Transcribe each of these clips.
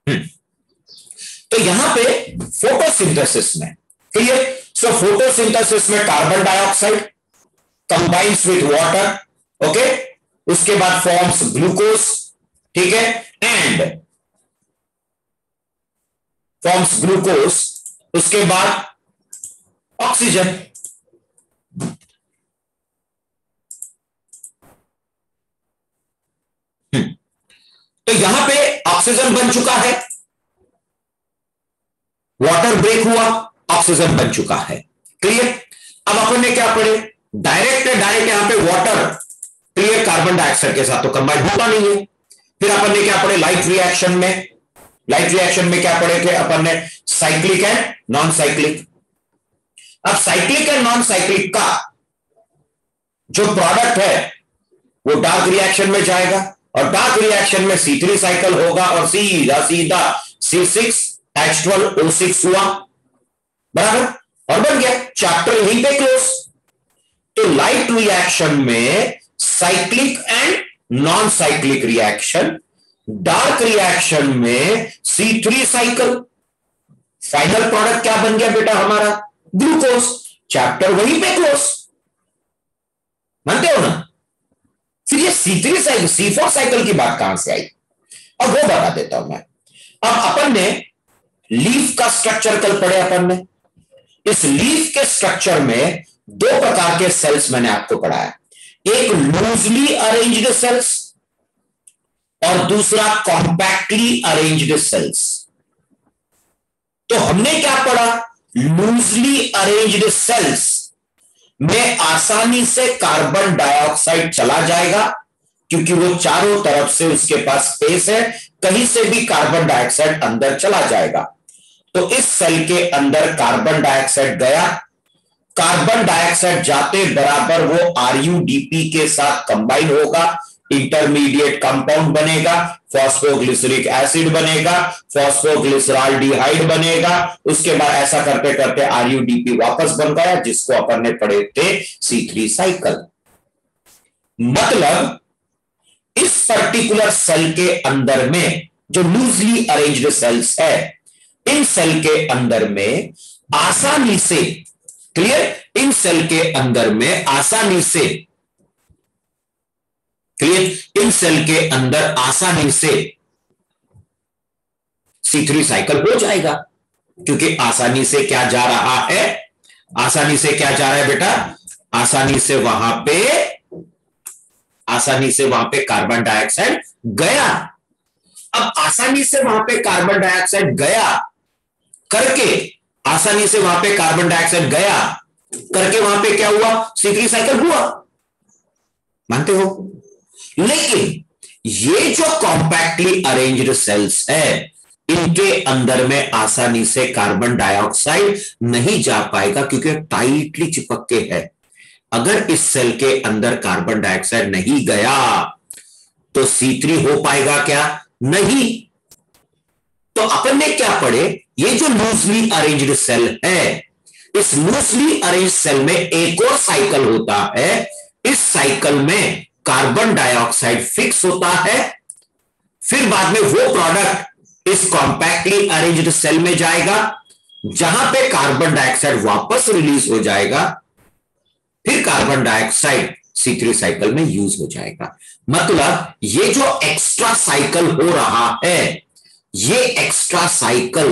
तो यहां पे फोटोसिंथेसिस में, क्लियर। सो फोटोसिंथेसिस में carbon dioxide combines with water, okay, उसके बाद फॉर्म्स ग्लूकोज, ठीक है, एंड फॉर्म्स ग्लूकोज, उसके बाद ऑक्सीजन। तो यहां पे ऑक्सीजन बन चुका है, वाटर ब्रेक हुआ, ऑक्सीजन बन चुका है, क्लियर। अब अपन ने क्या पढ़े, डायरेक्ट यहां पे वाटर, क्लियर, कार्बन डाइऑक्साइड के साथ तो कंबाइन होता नहीं है। फिर अपन ने क्या पढ़े, लाइट रिएक्शन में क्या पढ़े थे अपन ने, साइक्लिक एंड नॉन साइक्लिक। अब साइक्लिक एंड नॉन साइक्लिक का जो प्रोडक्ट है वो डार्क रिएक्शन में जाएगा, और डार्क रिएक्शन में C3 साइकिल होगा, और सीधा C6H12O6 हुआ, बराबर, और बन गया, चैप्टर यहीं पे क्लोज। तो लाइट रिएक्शन में cyclic and non cyclic reaction, dark reaction में C3 साइकिल, फाइनल प्रोडक्ट क्या बन गया बेटा हमारा, ग्लूकोज, चैप्टर वहीं पे क्लोज, मानते हो ना। फिर ये C3 साइकिल, C4 साइकिल की बात कहां से आई, अब वो बता देता हूं मैं। अब अपन ने लीफ का स्ट्रक्चर कल पढ़े अपन ने, इस लीफ के स्ट्रक्चर में दो प्रकार के सेल्स मैंने आपको पढ़ाया, एक लूजली अरेंज्ड सेल्स और दूसरा कॉम्पैक्टली अरेंज्ड सेल्स। तो हमने क्या पढ़ा, लूजली अरेंज्ड सेल्स में आसानी से कार्बन डाइऑक्साइड चला जाएगा, क्योंकि वो चारों तरफ से उसके पास स्पेस है, कहीं से भी कार्बन डाइऑक्साइड अंदर चला जाएगा। तो इस सेल के अंदर कार्बन डाइऑक्साइड गया, कार्बन डाइऑक्साइड जाते बराबर वो RUDP के साथ कंबाइन होगा, इंटरमीडिएट कंपाउंड बनेगा, फॉस्फोग्लिसरिक एसिड बनेगा, फॉस्फोग्लिसराल्डिहाइड बनेगा, उसके बाद ऐसा करते करते RUDP वापस बन गया, जिसको अपन ने पढ़े थे C3 साइकिल। मतलब इस पर्टिकुलर सेल के अंदर में जो लूजली अरेंज्ड सेल्स है, इन सेल के अंदर में आसानी से, क्लियर, इन सेल के अंदर में आसानी से, क्लियर, इन सेल के अंदर आसानी से C3 साइकिल हो जाएगा, क्योंकि आसानी से क्या जा रहा है, आसानी से क्या जा रहा है बेटा, आसानी से वहां पे कार्बन डाइऑक्साइड गया। अब आसानी से वहां पे कार्बन डाइऑक्साइड गया करके, आसानी से वहां पे कार्बन डाइऑक्साइड गया करके वहां पे क्या हुआ, C3 साइकिल हुआ, मानते हो। लेकिन ये जो कॉम्पैक्टली अरेंज्ड सेल्स है, इनके अंदर में आसानी से कार्बन डाइऑक्साइड नहीं जा पाएगा, क्योंकि टाइटली चिपक के है। अगर इस सेल के अंदर कार्बन डाइऑक्साइड नहीं गया तो C3 हो पाएगा क्या, नहीं। तो अपन ने क्या पढ़े, ये जो लूजली अरेंज्ड सेल है, इस लूजली अरेंज्ड सेल में एक और साइकिल होता है, इस साइकिल में कार्बन डाइऑक्साइड फिक्स होता है, फिर बाद में वो प्रोडक्ट इस कॉम्पैक्टली अरेंज्ड सेल में जाएगा, जहां पे कार्बन डाइऑक्साइड वापस रिलीज हो जाएगा, फिर कार्बन डाइऑक्साइड C3 साइकिल में यूज हो जाएगा। मतलब ये जो एक्स्ट्रा साइकिल हो रहा है, ये एक्स्ट्रा साइकिल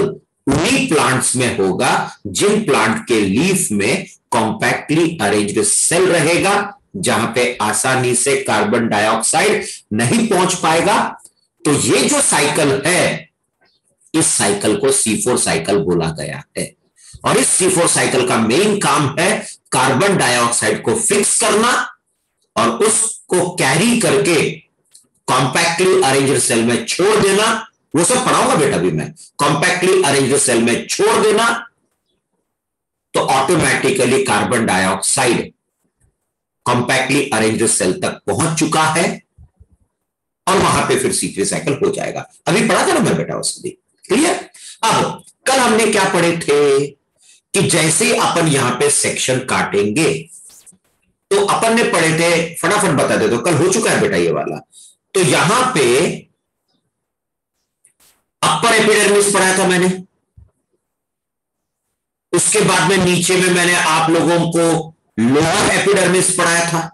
उन्हीं प्लांट्स में होगा जिन प्लांट के लीफ में कॉम्पैक्टली अरेंज्ड सेल रहेगा, जहां पे आसानी से कार्बन डाइऑक्साइड नहीं पहुंच पाएगा। तो ये जो साइकिल है, इस साइकिल को C4 साइकिल बोला गया है, और इस C4 साइकिल का मेन काम है कार्बन डाइऑक्साइड को फिक्स करना और उसको कैरी करके कॉम्पैक्टली अरेंज्ड सेल में छोड़ देना। वो सब पढ़ाऊंगा बेटा भी मैं, कॉम्पैक्टली अरेंज्ड सेल में छोड़ देना, तो automatically carbon dioxide compactly arranged cell तक पहुंच चुका है, और वहां पे फिर C3 साइकिल हो जाएगा। अभी पढ़ा था ना मैं बेटा उसको भी, क्लियर। अब कल हमने क्या पढ़े थे कि जैसे अपन यहां पे सेक्शन काटेंगे, तो अपन ने पढ़े थे, फटाफट बता दे, तो कल हो चुका है बेटा ये वाला। तो यहां पे अपर एपिडर्मिस पढ़ाया था मैंने, उसके बाद में नीचे में मैंने आप लोगों को लोअर एपिडर्मिस पढ़ाया था,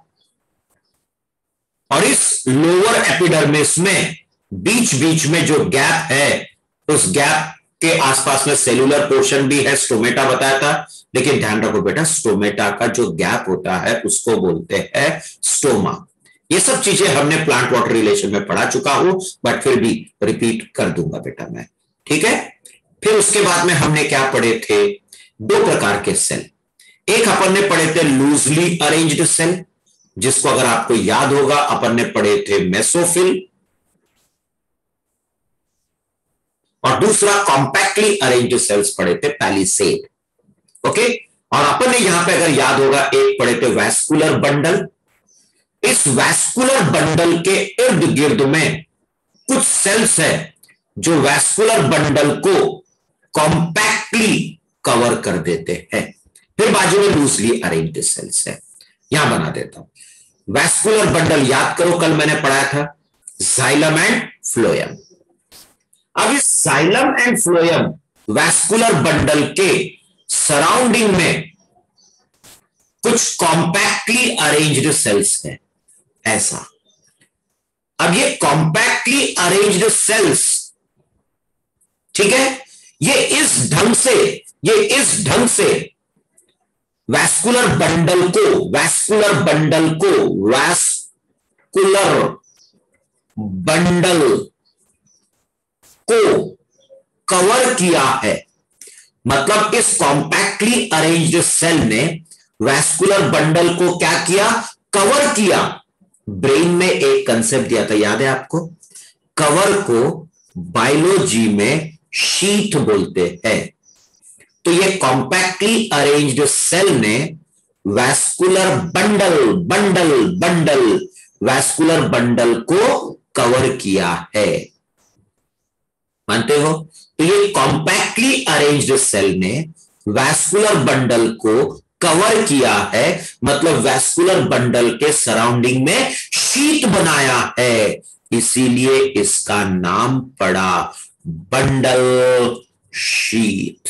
और इस लोअर एपिडर्मिस में बीच बीच में जो गैप है, उस गैप के आसपास में सेलुलर पोर्शन भी है, स्टोमेटा बताया था। लेकिन ध्यान रखो बेटा, स्टोमेटा का जो गैप होता है उसको बोलते हैं स्टोमा। ये सब चीजें हमने प्लांट वाटर रिलेशन में पढ़ा चुका हूं, बट फिर भी रिपीट कर दूंगा बेटा मैं, ठीक है। फिर उसके बाद में हमने क्या पढ़े थे, दो प्रकार के सेल। एक अपन ने पढ़े थे लूजली अरेंज्ड सेल, जिसको अगर आपको याद होगा अपन ने पढ़े थे मेसोफिल, और दूसरा कॉम्पैक्टली अरेंज्ड सेल्स पढ़े थे पैलिसेड। ओके, और अपन ने यहां पे अगर याद होगा एक पढ़े थे वैस्कुलर बंडल। इस वैस्कुलर बंडल के इर्द गिर्द में कुछ सेल्स है जो वैस्कुलर बंडल को कॉम्पैक्टली कवर कर देते हैं। फिर बाजू में लूजली अरेंज्ड सेल्स है, यहां बना देता हूं। वैस्कुलर बंडल याद करो, कल मैंने पढ़ाया था जाइलम एंड फ्लोएम। अब इस xylem and phloem vascular bundle के सराउंडिंग में कुछ कॉम्पैक्टली अरेंज्ड सेल्स हैं, ऐसा। अब ये कॉम्पैक्टली अरेंज्ड सेल्स, ठीक है, ये इस ढंग से वैस्कुलर बंडल को कवर किया है। मतलब इस कॉम्पैक्टली अरेंज्ड सेल ने वैस्कुलर बंडल को क्या किया, कवर किया। ब्रेन में एक कंसेप्ट दिया था, याद है आपको, कवर को बायोलॉजी में शीथ बोलते हैं। तो ये कॉम्पैक्टली अरेंज्ड सेल ने वैस्कुलर वैस्कुलर बंडल को कवर किया है, मानते हो। तो ये कॉम्पैक्टली अरेंज्ड सेल ने वैस्कुलर बंडल को कवर किया है, मतलब वैस्कुलर बंडल के सराउंडिंग में शीट बनाया है, इसीलिए इसका नाम पड़ा बंडल शीट।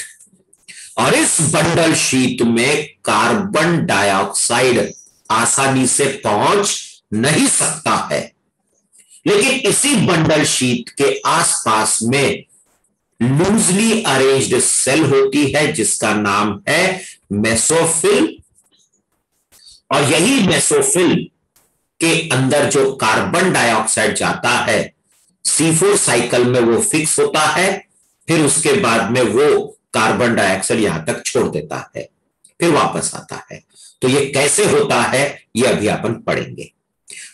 और इस बंडल शीट में कार्बन डाइऑक्साइड आसानी से पहुंच नहीं सकता है। लेकिन इसी बंडल शीट के आसपास में लूजली अरेंज्ड सेल होती है, जिसका नाम है मेसोफिल। और यही मेसोफिल के अंदर जो कार्बन डाइऑक्साइड जाता है, C4 साइकिल में वो फिक्स होता है, फिर उसके बाद में वो कार्बन डाइऑक्साइड यहां तक छोड़ देता है, फिर वापस आता है। तो ये कैसे होता है ये अभी अपन पढ़ेंगे।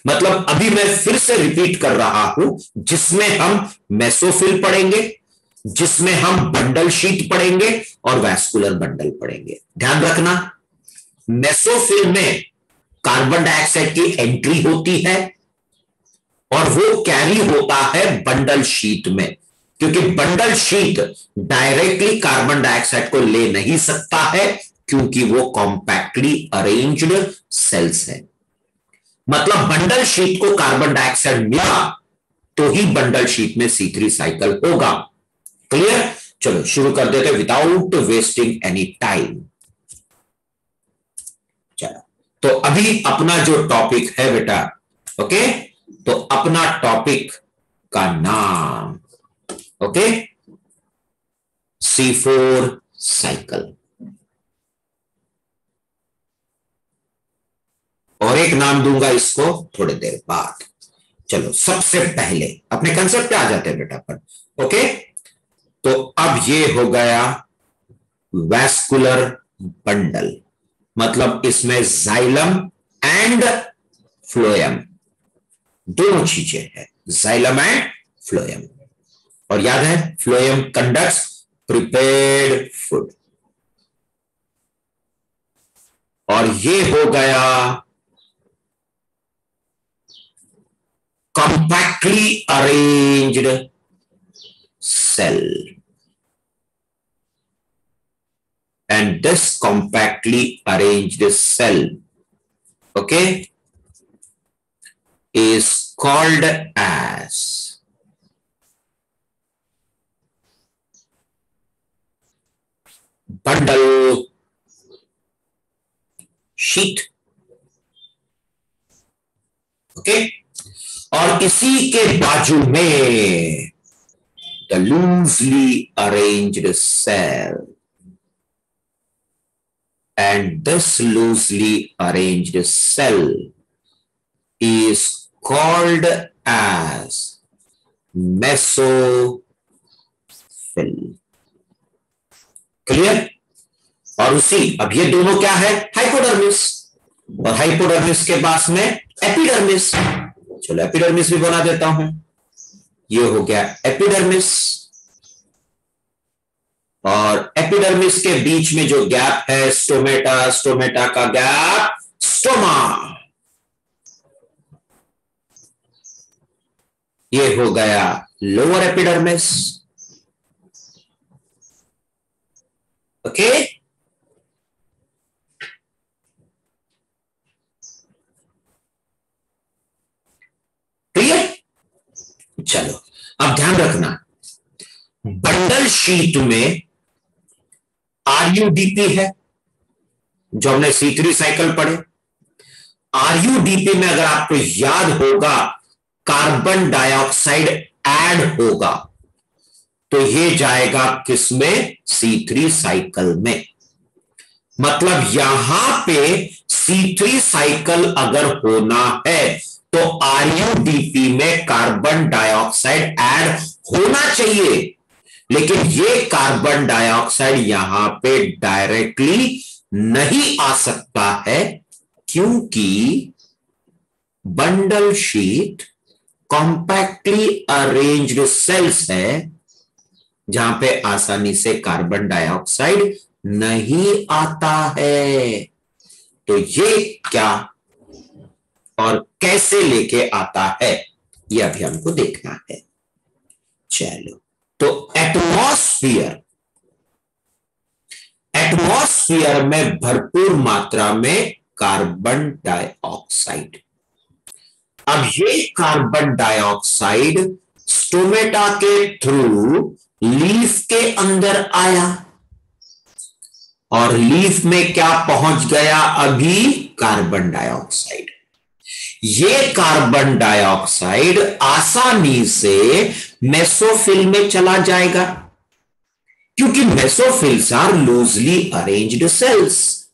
मतलब अभी मैं फिर से रिपीट कर रहा हूं, जिसमें हम मेसोफिल पढ़ेंगे, जिसमें हम बंडल शीट पढ़ेंगे और वैस्कुलर बंडल पढ़ेंगे। ध्यान रखना, मेसोफिल में कार्बन डाइऑक्साइड की एंट्री होती है और वो कैरी होता है बंडल शीट में, क्योंकि bundle sheet directly carbon dioxide को ले नहीं सकता है, क्योंकि वो कॉम्पैक्टली अरेंज्ड सेल्स है। मतलब बंडल शीट को कार्बन डाइऑक्साइड मिला तो ही बंडल शीट में C3 साइकिल होगा। क्लियर? चलो शुरू कर देते विदाउट वेस्टिंग एनी टाइम। चलो, तो अभी अपना जो टॉपिक है बेटा, ओके, तो अपना टॉपिक का नाम, ओके, C4 साइकिल। और एक नाम दूंगा इसको थोड़ी देर बाद। चलो, सबसे पहले अपने कंसेप्ट पे आ जाते हैं बेटा अपन, ओके। तो अब ये हो गया वैस्कुलर बंडल, मतलब इसमें जाइलम एंड फ्लोएम दोनों चीजें हैं, जाइलम एंड फ्लोएम। और याद है, फ्लोएम कंडक्ट्स प्रिपेयर्ड फूड। और ये हो गया compactly arranged cell, and this compactly arranged cell, okay, is called as bundle sheath. Okay, और इसी के बाजू में the loosely arranged cell, and this loosely arranged cell is called as mesophyll। क्लियर? और उसी, अब ये दोनों क्या है? हाइपोडर्मिस, और हाइपोडर्मिस के पास में एपिडर्मिस। चलो एपिडर्मिस भी बना देता हूं। ये हो गया एपिडर्मिस, और एपिडर्मिस के बीच में जो गैप है स्टोमेटा, स्टोमेटा का गैप स्टोमा। ये हो गया लोअर एपिडर्मिस। Okay, clear? चलो अब ध्यान रखना, बंडल शीट में आरयूडीपी है, जो हमने C3 साइकिल पढ़े। आरयूडीपी में अगर आपको याद होगा कार्बन डाइऑक्साइड ऐड होगा, तो ये जाएगा किसमें? C3 साइकिल में। मतलब यहां पे C3 साइकिल अगर होना है तो आरयूडीपी में कार्बन डाइऑक्साइड ऐड होना चाहिए, लेकिन ये कार्बन डाइऑक्साइड यहां पे डायरेक्टली नहीं आ सकता है, क्योंकि bundle sheath compactly arranged cells है, जहां पे आसानी से कार्बन डाइऑक्साइड नहीं आता है। तो ये क्या और कैसे लेके आता है, ये अभी हमको देखना है। चलो, तो एटमॉस्फेयर में भरपूर मात्रा में कार्बन डाइऑक्साइड। अब ये कार्बन डाइऑक्साइड स्टोमेटा के थ्रू लीफ के अंदर आया, और लीफ में क्या पहुंच गया? अभी कार्बन डाइऑक्साइड। ये कार्बन डाइऑक्साइड आसानी से मेसोफिल में चला जाएगा, क्योंकि mesophylls are loosely arranged cells.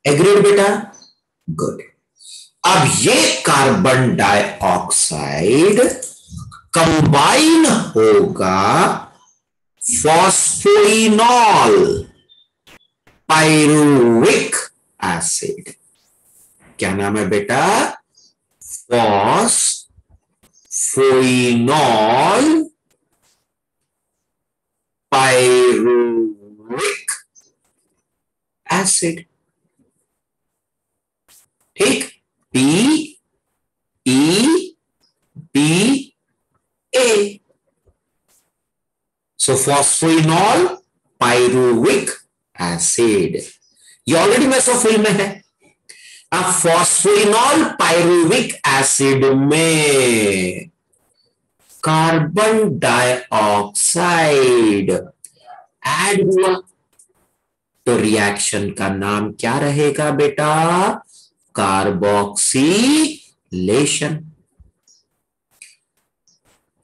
Agreed बेटा? गुड। अब ये कार्बन डाइऑक्साइड कंबाइन होगा फॉस्फोइनॉल पाइरुविक एसिड। क्या नाम है बेटा? Phosphoenol pyruvic acid. ठीक, PEPA। So phosphoenol pyruvic acid ये ऑलरेडी मेसोफिल में है। अब फॉस्फोइनॉल पाइरुविक एसिड में कार्बन डाइऑक्साइड ऐड हुआ, तो रिएक्शन का नाम क्या रहेगा बेटा? कार्बोक्सिलेशन।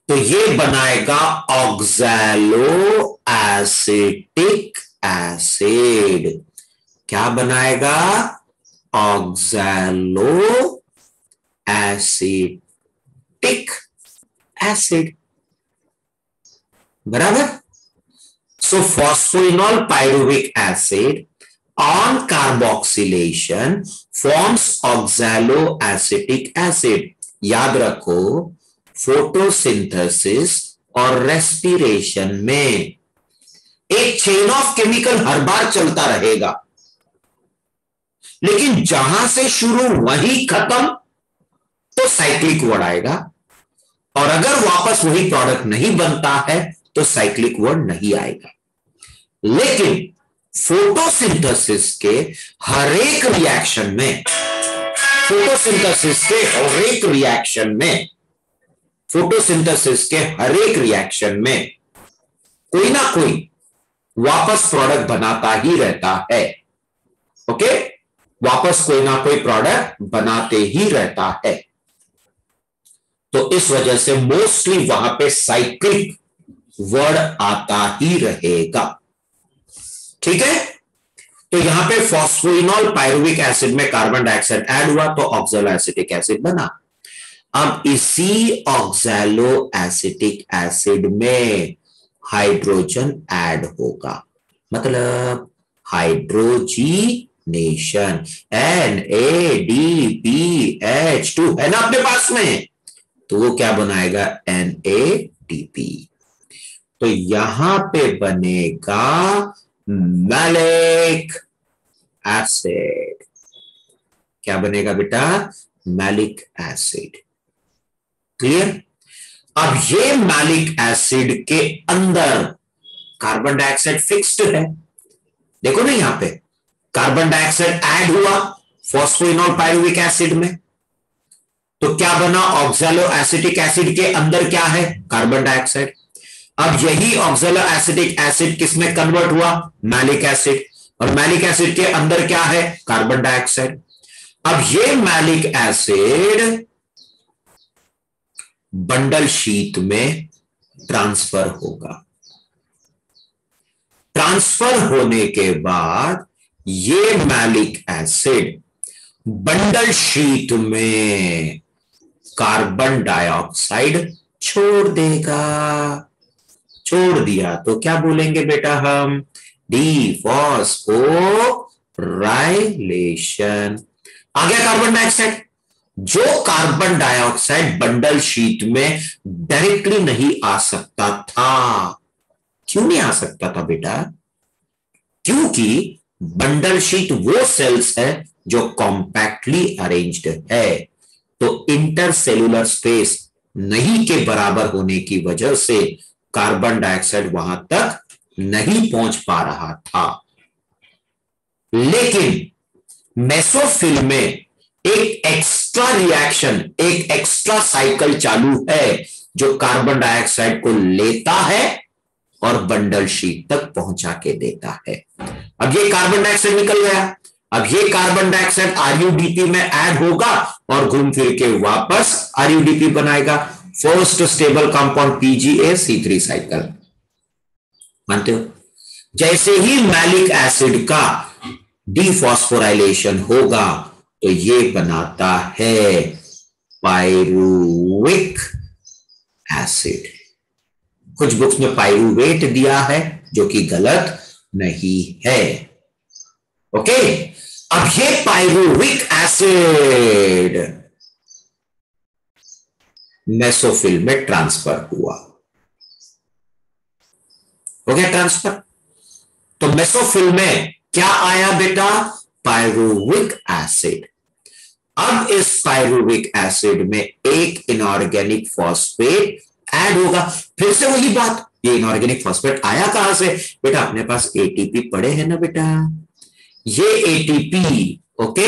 तो ये बनाएगा ऑक्सैलो एसिटिक एसिड। क्या बनाएगा? Oxaloacetic acid. बराबर? So phosphoenol pyruvic acid on carboxylation forms oxaloacetic acid। याद रखो, फोटोसिंथेसिस और रेस्पिरेशन में एक चेन ऑफ केमिकल हर बार चलता रहेगा, लेकिन जहां से शुरू वहीं खत्म, तो साइक्लिक वर्ड आएगा, और अगर वापस वही प्रोडक्ट नहीं बनता है तो साइक्लिक वर्ड नहीं आएगा। लेकिन फोटोसिंथेसिस के हर एक रिएक्शन में, फोटोसिंथेसिस के हर एक रिएक्शन में, फोटोसिंथेसिस के हर एक रिएक्शन में कोई ना कोई वापस प्रोडक्ट बनाता ही रहता है। ओके, वापस कोई ना कोई प्रोडक्ट बनाते ही रहता है। तो इस वजह से मोस्टली वहां पे साइक्लिक वर्ड आता ही रहेगा। ठीक है, तो यहां पे फॉस्फोइनॉल पायरुविक एसिड में कार्बन डाइऑक्साइड ऐड हुआ तो ऑक्सैलो एसिटिक एसिड बना। अब इसी ऑक्सैलो एसिटिक एसिड में हाइड्रोजन ऐड होगा, मतलब हाइड्रोजीनेशन, NADPH2 है ना अपने पास में, तो वो क्या बनाएगा, NADP। तो यहां पे बनेगा मैलिक एसिड। क्या बनेगा बेटा, मैलिक एसिड। क्लियर। अब ये मैलिक एसिड के अंदर कार्बन डाइऑक्साइड फिक्स्ड है, देखो ना यहां पे कार्बन डाइऑक्साइड ऐड हुआ फॉस्फोइनॉल पायरुविक एसिड में, तो क्या बना, ऑक्सैलो एसिटिक एसिड के अंदर क्या है, कार्बन डाइऑक्साइड। अब यही ऑक्सैलो एसिटिक एसिड किसमें कन्वर्ट हुआ, मैलिक एसिड, और मैलिक एसिड के अंदर क्या है, कार्बन डाइऑक्साइड। अब ये मैलिक एसिड बंडल शीट में ट्रांसफर होगा। ट्रांसफर होने के बाद ये मैलिक एसिड बंडल शीट में कार्बन डाइऑक्साइड छोड़ देगा। छोड़ दिया तो क्या बोलेंगे बेटा हम, डिफॉस्फोराइलेशन। आ गया कार्बन डाइऑक्साइड। जो कार्बन डाइऑक्साइड बंडल शीट में डायरेक्टली नहीं आ सकता था, क्यों नहीं आ सकता था बेटा, क्योंकि बंडल शीट वो सेल्स है जो कॉम्पैक्टली अरेंज्ड है, तो इंटरसेलुलर स्पेस नहीं के बराबर होने की वजह से कार्बन डाइऑक्साइड वहां तक नहीं पहुंच पा रहा था। लेकिन मेसोफिल में एक एक्स्ट्रा रिएक्शन, एक एक्स्ट्रा साइकिल चालू है जो कार्बन डाइऑक्साइड को लेता है और बंडल शीट तक पहुंचा के देता है। अब ये कार्बन डाइऑक्साइड निकल गया, अब ये कार्बन डाइऑक्साइड आरयूडीपी में ऐड होगा और घूम फिर के वापस आरयूडीपी बनाएगा, first stable compound PgA-C3 cycle. मानते हो। जैसे ही मैलिक एसिड का डिफॉस्फोराइलेशन होगा तो ये बनाता है पायरुविक एसिड। कुछ बुक्स में पायरुवेट दिया है जो कि गलत नहीं है। ओके, अब ये पायरुविक एसिड मेसोफिल में ट्रांसफर हुआ, हो गया ट्रांसफर। तो मेसोफिल में क्या आया बेटा, पायरुविक एसिड। अब इस पायरुविक एसिड में एक इनऑर्गेनिक फॉस्फेट ऐड होगा। फिर से वही बात, ये इनऑर्गेनिक फॉस्फेट आया कहां से बेटा, अपने पास एटीपी पड़े हैं ना बेटा, ये एटीपी, ओके,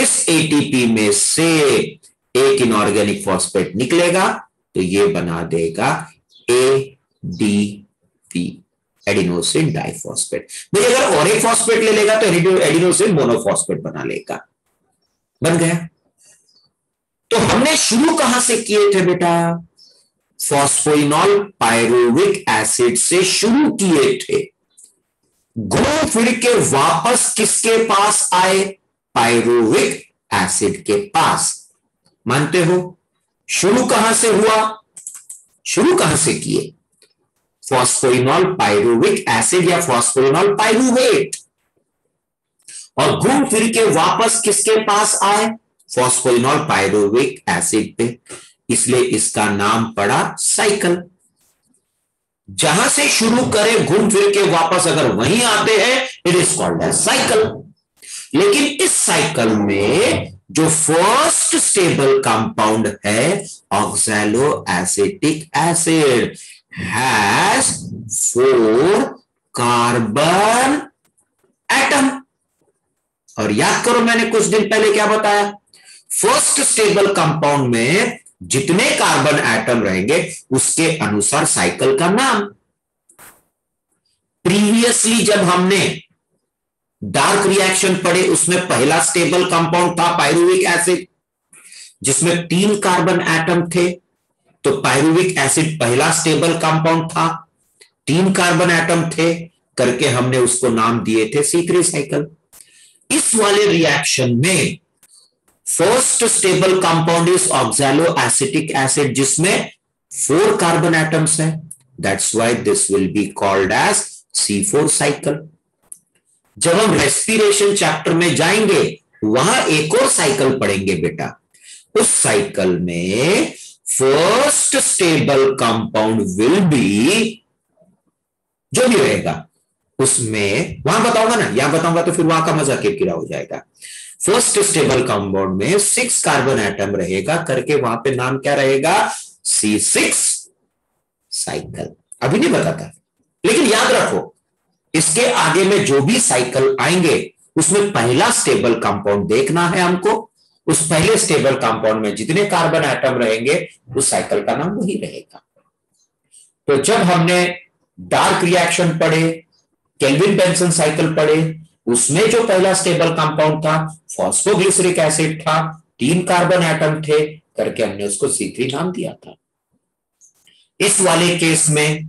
इस एटीपी में से एक इनऑर्गेनिक फॉस्फेट निकलेगा तो ये बना देगा एडीपी, एडिनोसिन डाइफॉस्फेट। भाई अगर और एक फॉस्फेट ले लेगा तो एडिनोसिन मोनोफॉस्फेट बना लेगा, बन गया। तो हमने शुरू कहां से किए थे बेटा, फॉस्फोइनॉल पायरुविक एसिड से शुरू किए थे, घूम फिर के वापस किसके पास आए, पायरुविक एसिड के पास। मानते हो। शुरू कहां से हुआ, शुरू कहां से किए, फॉस्फोइनॉल पायरुविक एसिड या फॉस्फोइनॉल पायरुवेट, और घूम फिर के वापस किसके पास आए, फॉस्फोइनॉल पायरुविक एसिड पे, इसलिए इसका नाम पड़ा साइकिल। जहां से शुरू करें घूम फिर के वापस अगर वहीं आते हैं, it is called as cycle. लेकिन इस साइकिल में जो फर्स्ट स्टेबल कंपाउंड है oxaloacetic acid has 4 carbon atom. और याद करो मैंने कुछ दिन पहले क्या बताया, फर्स्ट स्टेबल कंपाउंड में जितने कार्बन एटम रहेंगे उसके अनुसार साइकिल का नाम। प्रीवियसली जब हमने डार्क रिएक्शन पढ़े उसमें पहला स्टेबल कंपाउंड था पायरुविक एसिड, जिसमें 3 कार्बन एटम थे। तो पायरुविक एसिड पहला स्टेबल कंपाउंड था, 3 कार्बन एटम थे, करके हमने उसको नाम दिए थे C3 साइकिल। इस वाले रिएक्शन में first stable compound is oxaloacetic acid, जिसमें 4 कार्बन एटम्स हैं। That's why this will be called as C4 cycle. जब हम रेस्पिरेशन चैप्टर में जाएंगे वहां एक और साइकिल पढ़ेंगे बेटा। उस साइकिल में first stable compound will be, जो भी रहेगा उसमें वहां बताऊंगा ना, यहां बताऊंगा तो फिर वहां का मजा किरकिरा हो जाएगा। फर्स्ट स्टेबल कंपाउंड में 6 कार्बन एटम रहेगा, करके वहां पे नाम क्या रहेगा? C6 cycle. अभी नहीं बताता, लेकिन याद रखो इसके आगे में जो भी साइकिल आएंगे उसमें पहला स्टेबल कंपाउंड देखना है हमको। उस पहले स्टेबल कंपाउंड में जितने कार्बन एटम रहेंगे उस साइकिल का नाम वही रहेगा। तो जब हमने डार्क रिएक्शन पढ़े, केल्विन बेंसन साइकिल पढ़े, उसमें जो पहला स्टेबल कंपाउंड था फॉस्फोग्लिसरिक एसिड था, 3 कार्बन एटम थे, करके हमने उसको C3 नाम दिया था। इस वाले केस में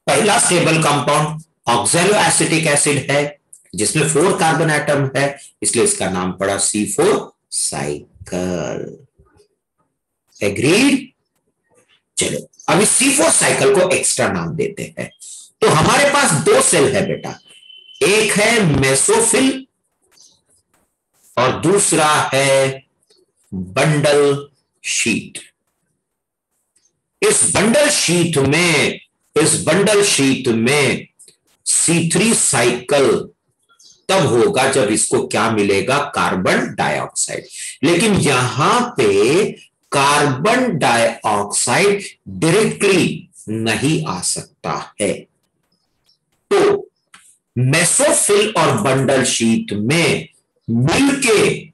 पहला stable compound oxalo acetic acid है, जिसमें 4 कार्बन एटम है, इसलिए इसका नाम पड़ा C4 साइकिल। एग्रीड? चलो अभी C4 साइकिल को एक्स्ट्रा नाम देते हैं। तो हमारे पास 2 सेल है बेटा, एक है मेसोफिल और दूसरा है बंडल शीट। इस बंडल शीट में C3 साइकिल तब होगा जब इसको क्या मिलेगा? Carbon dioxide. लेकिन यहां पे कार्बन डाइऑक्साइड डायरेक्टली नहीं आ सकता है। तो मेसोफिल और बंडल शीट में मिलके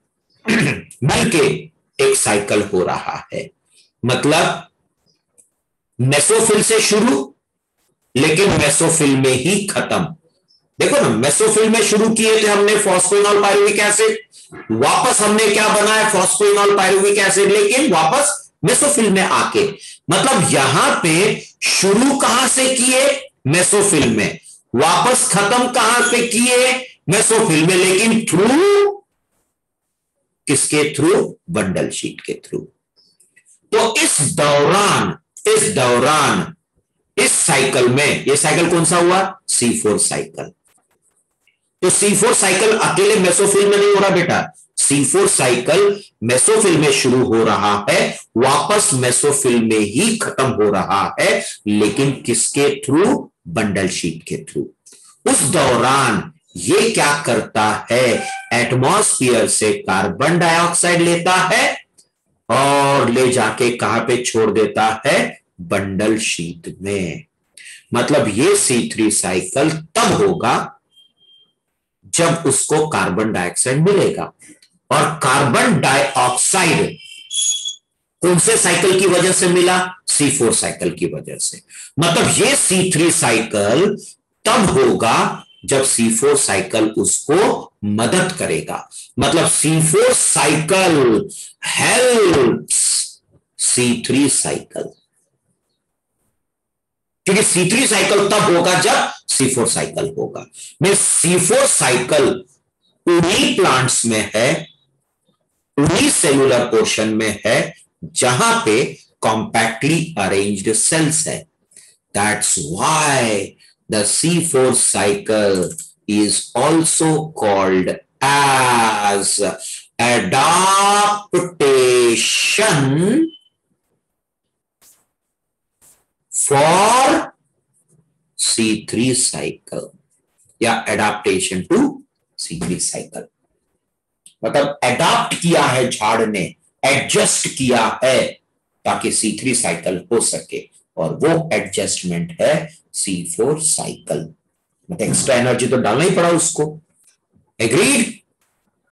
एक साइकिल हो रहा है। मतलब मेसोफिल से शुरू, लेकिन मेसोफिल में ही खत्म। देखो ना, मेसोफिल में शुरू किए थे हमने फॉस्फोइनॉल पायरुविक एसिड, वापस हमने क्या बनाया? फॉस्फोइनॉल पायरुविक एसिड, लेकिन वापस मेसोफिल में आके, मतलब यहां पे शुरू कहां से किए? मेसोफिल में। वापस खत्म कहां पे किए? मेसोफिल में, लेकिन थ्रू किसके थ्रू? बंडल शीट के थ्रू। तो इस दौरान इस साइकिल में, ये साइकिल कौन सा हुआ? C4 cycle. तो C4 साइकिल अकेले मेसोफिल में नहीं हो रहा बेटा, C4 साइकिल मेसोफिल में शुरू हो रहा है, वापस मेसोफिल में ही खत्म हो रहा है, लेकिन किसके थ्रू? बंडल शीट के थ्रू। उस दौरान ये क्या करता है? एटमॉस्फेयर से कार्बन डाइऑक्साइड लेता है और ले जाके कहां पे छोड़ देता है? बंडल शीट में। मतलब ये C3 साइकिल तब होगा जब उसको कार्बन डाइऑक्साइड मिलेगा। और कार्बन डाइऑक्साइड कौन से साइकिल की वजह से मिला? C4 साइकिल की वजह से। मतलब ये C3 साइकिल तब होगा जब C4 साइकिल उसको मदद करेगा। मतलब C4 cycle helps C3 cycle, क्योंकि C3 साइकिल तब होगा जब C4 साइकिल होगा। में C4 साइकिल उन्हीं प्लांट्स में है, उन्हीं सेलुलर पोर्शन में है जहां पे कॉम्पैक्टली अरेंज्ड सेल्स है। That's why the C4 cycle is also called as adaptation for C3 cycle या एडाप्टेशन टू C3 साइकिल। मतलब एडाप्ट किया है झाड़ ने, एडजस्ट किया है ताकि C3 साइकिल हो सके, और वो एडजस्टमेंट है C4 साइकिल। मतलब एक्स्ट्रा एनर्जी तो डालना ही पड़ा उसको। एग्रीड?